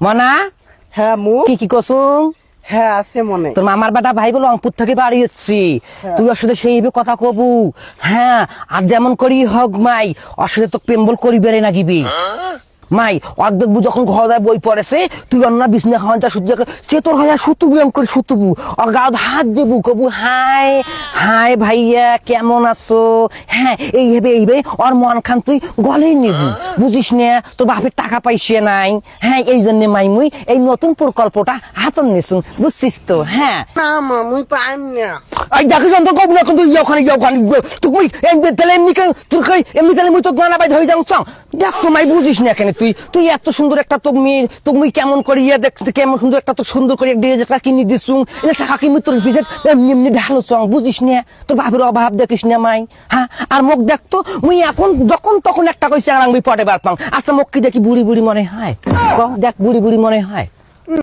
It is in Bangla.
মনা হ্যাঁ মু কি কি কসুম হ্যাঁ আছে মনে তোর মামার বেটা ভাই বলো রংপুর থেকে বাড়ি এসছি তুই ওর সাথে সেই কথা কবু। হ্যাঁ আর যেমন করি হোক মাই ওর সাথে তো প্রেম বল করি বেড়ে না গিবি মাই অর্ধেক যখন ঘর দেয় বই পড়েছে তুই অন্য বিছনা খাওয়ানটা শুধু সে তোর হয় সুতুবু এম করে সুতুবু ওর গাও হাত দেবু কবু হাই হাই ভাইয়া কেমন আছো। হ্যাঁ এইভাবে ওর মন খান তুই গলেই নিবু বুঝিস না তোর বাপের টাকা পাইছে নাই। হ্যাঁ এই জন্য মাই মুই এই নতুন প্রকল্পটা হাতন নিছুন বুঝছিস তো। হ্যাঁ না মা মুই পাইম না এই দেখো যন্ত্র কব না কিন্তু ওখানে তুই তাহলে এমনি তোর এমনি তাহলে মুই তো গানা বাইদ হয়ে যাও দেখ তো মাই বুঝিস না কেন তুই তুই এত সুন্দর একটা তুমি কেমন করি দেখ কেমন সুন্দর একটা তো সুন্দর করে 1,000 টাকা কিনে দিছুং টাকা কিনে তোর পিছে এমনি এমনি ঢালো চং বুঝিস না তোর বাপের অভাব দেখিস না মাই। হ্যাঁ আর মুখ দেখ তো মুই এখন যখন তখন একটা কইছে আর আমি পটে বার পাং আচ্ছা মুখ কি দেখি বুড়ি বুড়ি মনে হয় দেখ বুড়ি বুড়ি মনে হয়।